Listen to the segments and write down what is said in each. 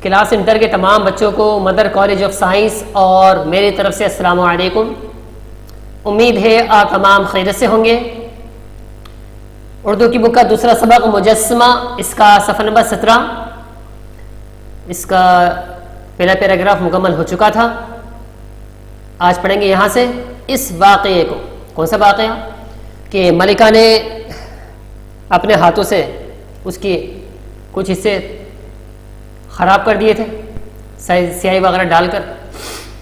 Class inter کے تمام بچوں کو مدر کالج آف سائنس اور میری طرف سے السلام علیکم۔ امید ہے آپ تمام خیریت سے ہوں گے۔ اردو کی بک کا دوسرا سبق مجسمہ، اس کا صفحہ نمبر 17، اس کا پہلا پیراگراف مکمل ہو چکا تھا۔ آج پڑھیں گے یہاں سے اس واقعے کو۔ کون سا واقعہ؟ کہ ملکہ نے اپنے ہاتھوں سے اس کی کچھ حصے خراب کر دیے تھے سیاہی وغیرہ ڈال کر،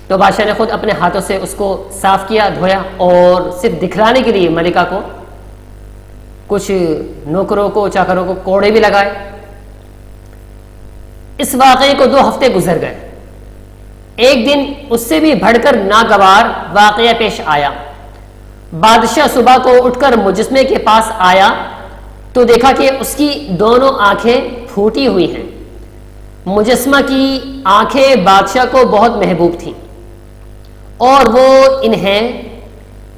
تو بادشاہ نے خود اپنے ہاتھوں سے اس کو صاف کیا، دھویا، اور صرف دکھلانے کے لیے ملکہ کو کچھ نوکروں کو چاکروں کو کوڑے بھی لگائے۔ اس واقعے کو 2 ہفتے گزر گئے۔ ایک دن اس سے بھی بڑھ کر ناگوار واقعہ پیش آیا۔ بادشاہ صبح کو اٹھ کر مجسمے کے پاس آیا تو دیکھا کہ اس کی دونوں آنکھیں پھوٹی ہوئی ہیں۔ مجسمہ کی آنکھیں بادشاہ کو بہت محبوب تھیں اور وہ انہیں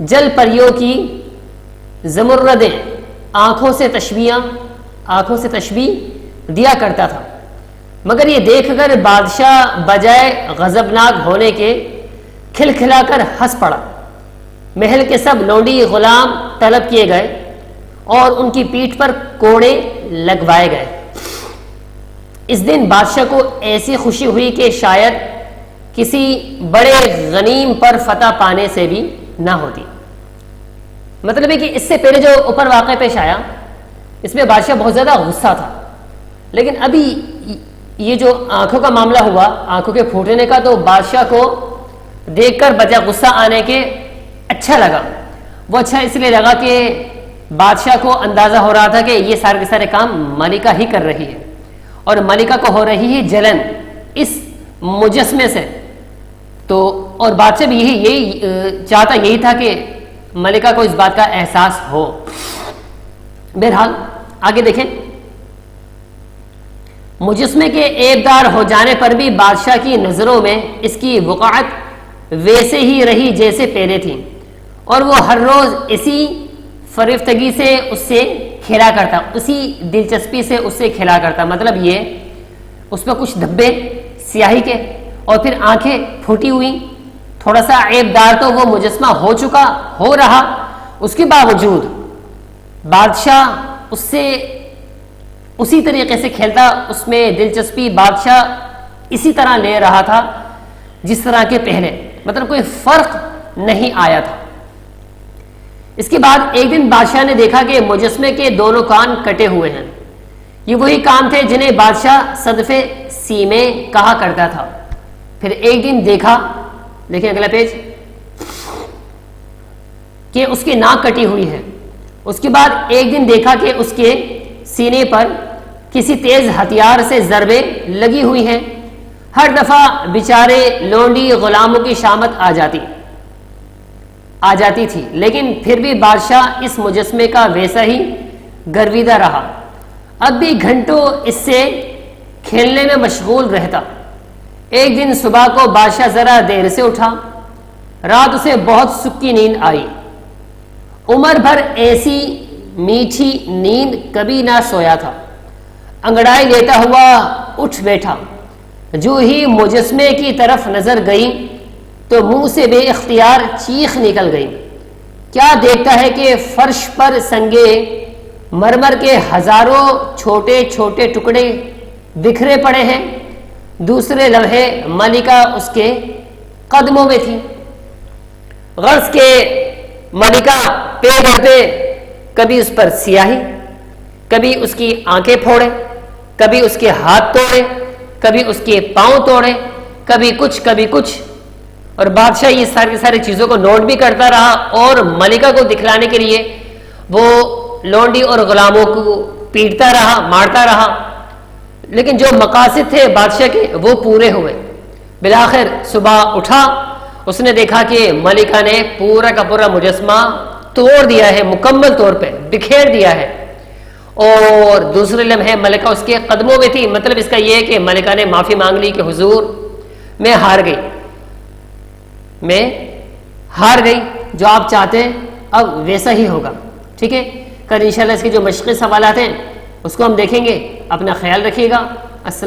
جل پریوں کی زمردیں آنکھوں سے تشبیہ دیا کرتا تھا، مگر یہ دیکھ کر بادشاہ بجائے غضبناک ہونے کے کھلکھلا کر ہنس پڑا۔ محل کے سب لونڈی غلام طلب کیے گئے اور ان کی پیٹھ پر کوڑے لگوائے گئے۔ اس دن بادشاہ کو ایسی خوشی ہوئی کہ شاید کسی بڑے غنیم پر فتح پانے سے بھی نہ ہوتی۔ مطلب ہے کہ اس سے پہلے جو اوپر واقعہ پیش آیا اس میں بادشاہ بہت زیادہ غصہ تھا، لیکن ابھی یہ جو آنکھوں کا معاملہ ہوا، آنکھوں کے پھوٹنے کا، تو بادشاہ کو دیکھ کر بجائے غصہ آنے کے اچھا لگا۔ وہ اچھا اس لیے لگا کہ بادشاہ کو اندازہ ہو رہا تھا کہ یہ سارے کے سارے کام ملکہ ہی کر رہی ہے، اور ملکہ کو ہو رہی ہے جلن اس مجسمے سے، تو اور بادشاہ بھی یہی چاہتا یہی تھا کہ ملکہ کو اس بات کا احساس ہو۔ بہرحال آگے دیکھیں۔ مجسمے کے عیبدار ہو جانے پر بھی بادشاہ کی نظروں میں اس کی وقاحت ویسے ہی رہی جیسے پہلے تھی، اور وہ ہر روز اسی فریفتگی سے اس سے کھیلا کرتا، اسی دلچسپی سے اس سے کھیلا کرتا۔ مطلب یہ اس پہ کچھ دھبے سیاہی کے اور پھر آنکھیں پھوٹی ہوئی، تھوڑا سا عیبدار تو وہ مجسمہ ہو رہا، اس کے باوجود بادشاہ اس سے اسی طریقے سے کھیلتا، اس میں دلچسپی بادشاہ اسی طرح لے رہا تھا جس طرح کے پہلے، مطلب کوئی فرق نہیں آیا تھا۔ اس کے بعد ایک دن بادشاہ نے دیکھا کہ مجسمے کے دونوں کان کٹے ہوئے ہیں۔ یہ وہی کان تھے جنہیں بادشاہ صدفے سیمے کہا کرتا تھا۔ پھر ایک دن دیکھا، دیکھیں اگلا پیج، کہ اس کی ناک کٹی ہوئی ہے۔ اس کے بعد ایک دن دیکھا کہ اس کے سینے پر کسی تیز ہتھیار سے ضربیں لگی ہوئی ہیں۔ ہر دفعہ بیچارے لونڈی غلاموں کی شامت آ جاتی تھی، لیکن پھر بھی بادشاہ اس مجسمے کا ویسا ہی گرویدہ رہا۔ اب بھی گھنٹوں اس سے کھیلنے میں مشغول رہتا۔ ایک دن صبح کو بادشاہ ذرا دیر سے اٹھا۔ رات اسے بہت سکی نیند آئی۔ عمر بھر ایسی میٹھی نیند کبھی نہ سویا تھا۔ انگڑائی لیتا ہوا اٹھ بیٹھا۔ جو ہی مجسمے کی طرف نظر گئی تو منہ سے بے اختیار چیخ نکل گئی۔ کیا دیکھتا ہے کہ فرش پر سنگے مرمر کے ہزاروں چھوٹے چھوٹے ٹکڑے بکھرے پڑے ہیں۔ دوسرے لمحے ملکہ اس کے قدموں میں تھی۔ غرض کے ملکہ پہ در پہ کبھی اس پر سیاہی، کبھی اس کی آنکھیں پھوڑے، کبھی اس کے ہاتھ توڑے، کبھی اس کے پاؤں توڑے، کبھی کچھ، اور بادشاہ یہ ساری چیزوں کو نوٹ بھی کرتا رہا، اور ملکہ کو دکھلانے کے لیے وہ لونڈی اور غلاموں کو پیٹتا رہا، مارتا رہا، لیکن جو مقاصد تھے بادشاہ کے وہ پورے ہوئے۔ بالآخر صبح اٹھا، اس نے دیکھا کہ ملکہ نے پورا کا پورا مجسمہ توڑ دیا ہے، مکمل طور پہ بکھیر دیا ہے، اور دوسرے لمحے ملکہ اس کے قدموں میں تھی۔ مطلب اس کا یہ ہے کہ ملکہ نے معافی مانگ لی کہ حضور میں ہار گئی، جو آپ چاہتے ہیں اب ویسا ہی ہوگا۔ ٹھیک ہے، کل انشاءاللہ اس کے جو مشقی سوالات ہیں اس کو ہم دیکھیں گے۔ اپنا خیال رکھیے گا۔ السلام